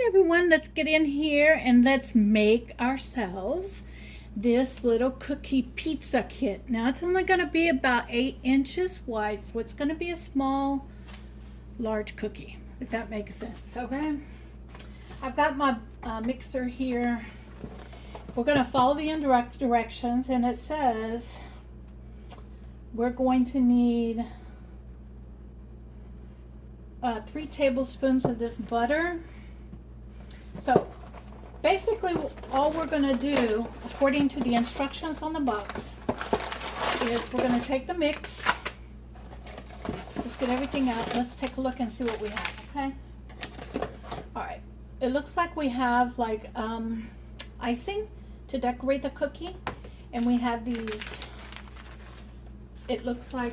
everyone, let's get in here and let's make ourselves this little cookie pizza kit. Now it's only going to be about 8 inches wide, so it's going to be a small, large cookie, if that makes sense. Okay, I've got my mixer here. We're going to follow the indirect directions, and it says we're going to need 3 tablespoons of this butter. So basically all we're going to do, according to the instructions on the box, is we're going to take the mix. Let's get everything out. Let's take a look and see what we have, okay? All right. It looks like we have like icing to decorate the cookie. And we have these, it looks like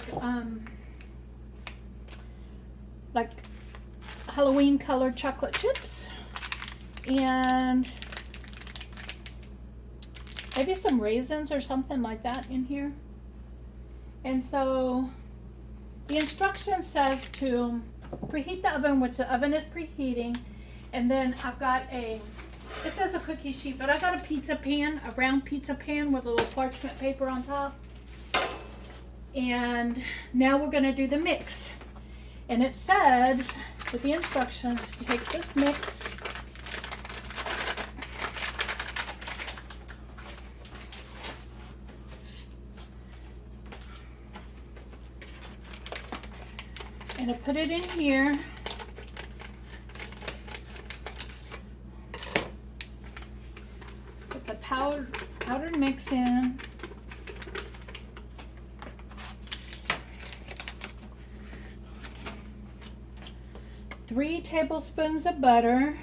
Halloween colored chocolate chips. And maybe some raisins or something like that in here. And so the instruction says to preheat the oven, which the oven is preheating. And then I've got it says a cookie sheet, but I got a pizza pan, a round pizza pan with a little parchment paper on top. And now we're going to do the mix. And it says with the instructions to take this mix and I put it in here. Put the powdered mix in. Three tablespoons of butter.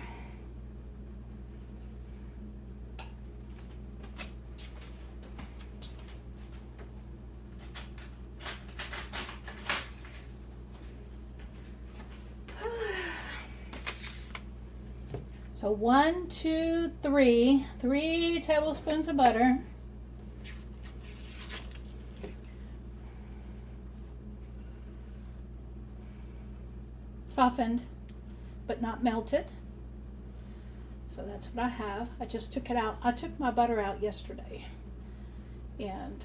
So 1, 2, 3, 3 tablespoons of butter. Softened, but not melted. So that's what I have. I just took it out. I took my butter out yesterday. And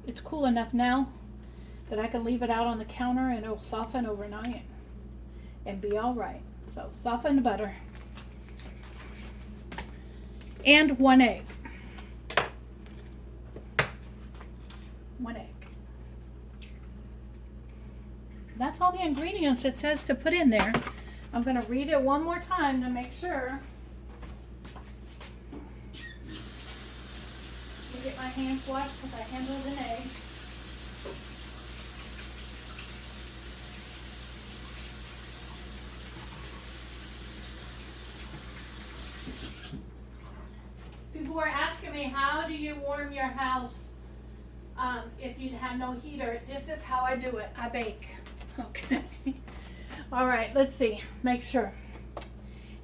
it's cool enough now that I can leave it out on the counter and it'll soften overnight and be all right. So softened butter. And 1 egg. 1 egg. That's all the ingredients it says to put in there. I'm going to read it one more time to make sure. Let me get my hands washed because I handled an egg. People were asking me, how do you warm your house if you have no heater? This is how I do it. I bake. Okay. All right, let's see. Make sure.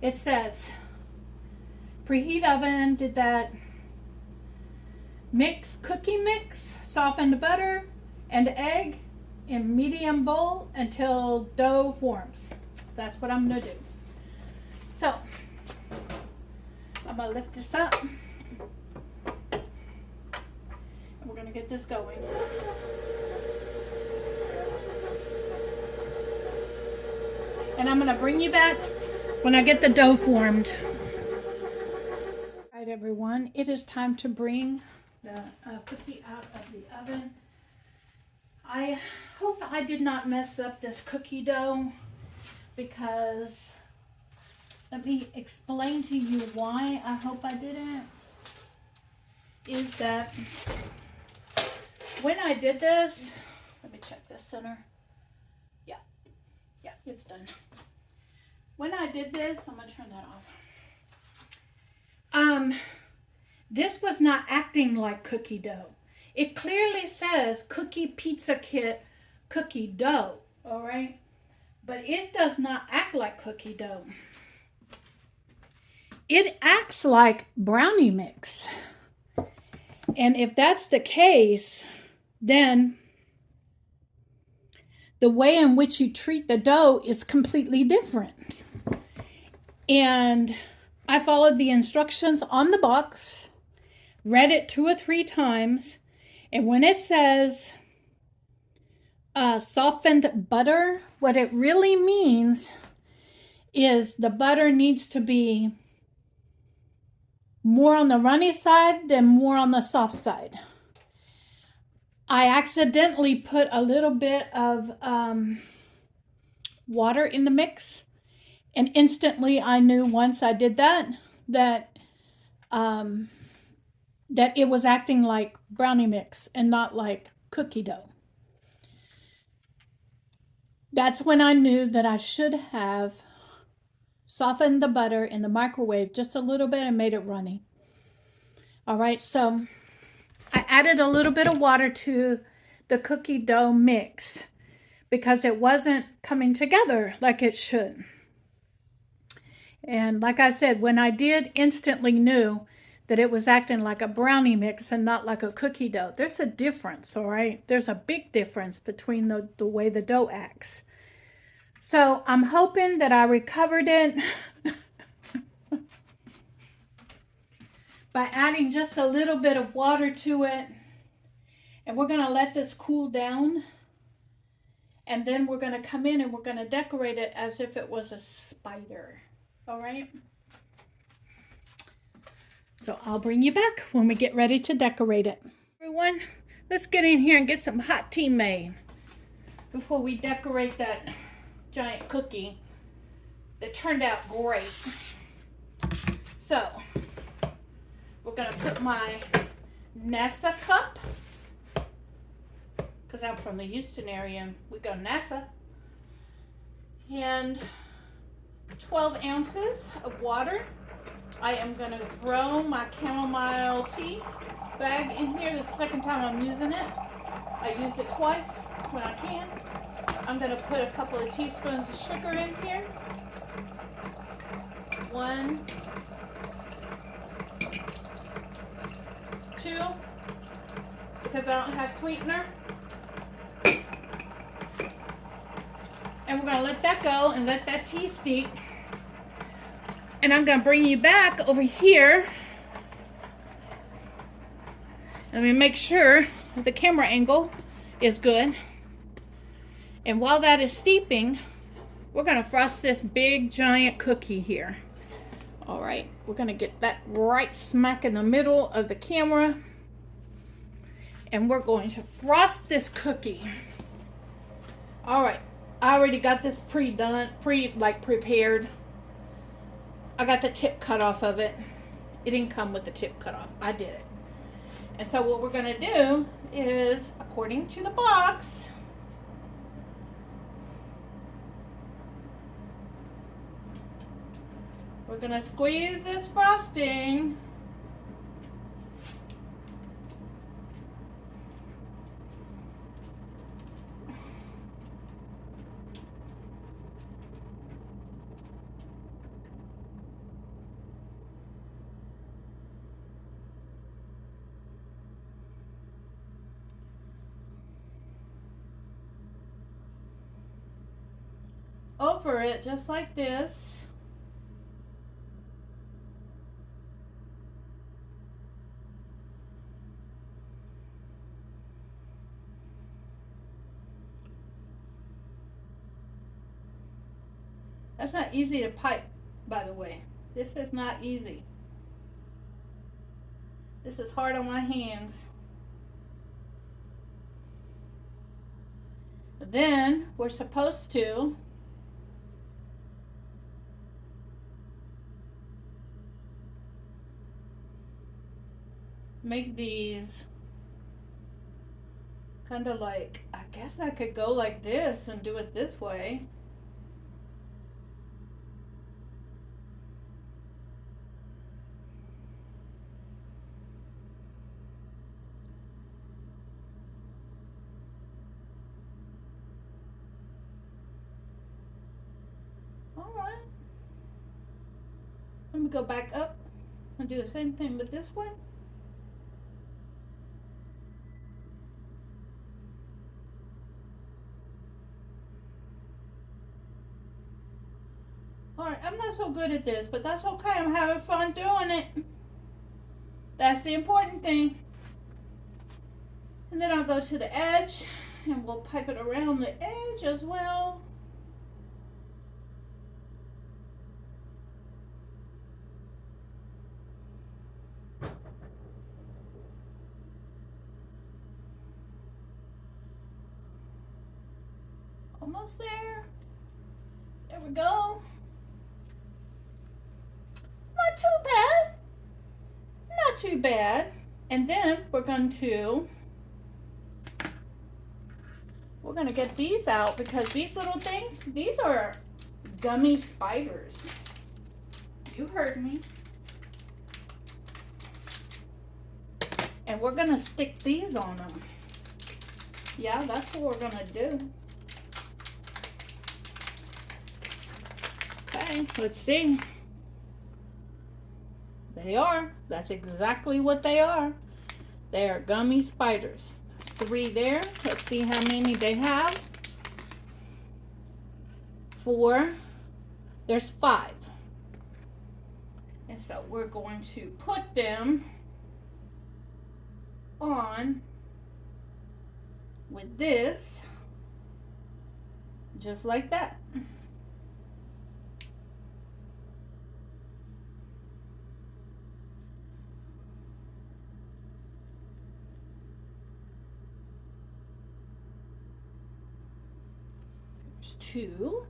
It says preheat oven, did that. Mix cookie mix, soften the butter and egg in medium bowl until dough forms. That's what I'm going to do. So I'm going to lift this up. And we're going to get this going. And I'm going to bring you back when I get the dough formed. All right, everyone. It is time to bring the cookie out of the oven. I hope I did not mess up this cookie dough, because let me explain to you why I hope I didn't. Is that when I did this, let me check this center. Yeah, it's done. When I did this, I'm going to turn that off. This was not acting like cookie dough. It clearly says cookie pizza kit cookie dough, all right? But it does not act like cookie dough. It acts like brownie mix. And if that's the case, then the way in which you treat the dough is completely different. And I followed the instructions on the box, read it 2 or 3 times, and when it says softened butter, what it really means is the butter needs to be more on the runny side than more on the soft side. I accidentally put a little bit of water in the mix, and instantly I knew once I did that that it was acting like brownie mix and not like cookie dough. That's when I knew that I should have softened the butter in the microwave just a little bit and made it runny. All right, so I added a little bit of water to the cookie dough mix because it wasn't coming together like it should. And like I said, when I did, instantly knew that it was acting like a brownie mix and not like a cookie dough. There's a difference, all right? There's a big difference between the way the dough acts. So I'm hoping that I recovered it by adding just a little bit of water to it. And we're gonna let this cool down. And then we're gonna come in and we're gonna decorate it as if it was a spider, all right? So I'll bring you back when we get ready to decorate it. Everyone, let's get in here and get some hot tea made before we decorate that giant cookie that turned out great. So we're gonna put my NASA cup, because I'm from the Houston area and we go NASA, and 12 ounces of water. I am going to throw my chamomile tea bag in here. This is the second time I'm using it. I use it twice when I can. I'm going to put a couple of teaspoons of sugar in here. 1, 2, because I don't have sweetener. And we're going to let that go and let that tea steep. And I'm going to bring you back over here. Let me make sure that the camera angle is good. And while that is steeping, we're going to frost this big giant cookie here. All right, we're going to get that right smack in the middle of the camera. And we're going to frost this cookie. All right, I already got this prepared. I got the tip cut off of it. It didn't come with the tip cut off. I did it. And so what we're going to do is, according to the box, we're going to squeeze this frosting over it just like this. That's not easy to pipe, by the way. This is not easy. This is hard on my hands. Then we're supposed to make these kind of like, I guess I could go like this and do it this way. All right. Let me go back up and do the same thing with this one. All right, I'm not not so good at this, but that's okay. I'm having fun doing it. That's the important thing. And then I'll go to the edge and we'll pipe it around the edge as well. Almost there. There we go. Not too bad. Not too bad. And then we're going to get these out because these little things, these are gummy spiders. You heard me. And we're gonna stick these on them. Yeah, that's what we're gonna do. Okay, let's see. They are. That's exactly what they are. They are gummy spiders. There's 3 there. Let's see how many they have. 4. There's 5. And so we're going to put them on with this, just like that. There's 2.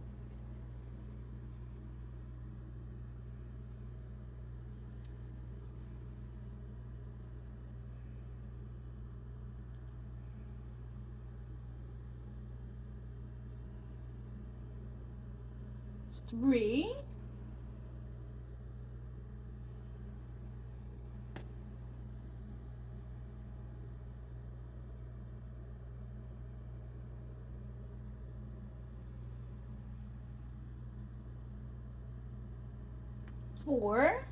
There's 3. Four.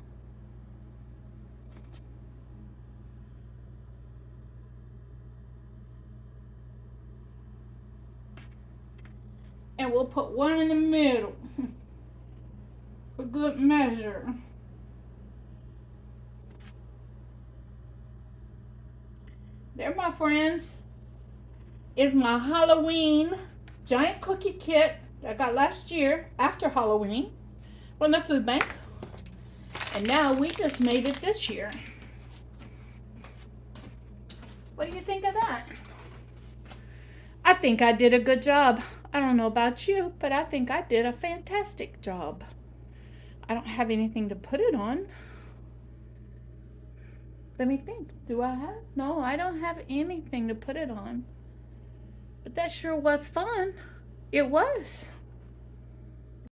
And we'll put 1 in the middle for good measure. There, my friends, is my Halloween giant cookie kit that I got last year after Halloween from the food bank. And now we just made it this year. What do you think of that? I think I did a good job. I don't know about you, but I think I did a fantastic job. I don't have anything to put it on. Let me think. Do I have? No, I don't have anything to put it on. But that sure was fun. It was.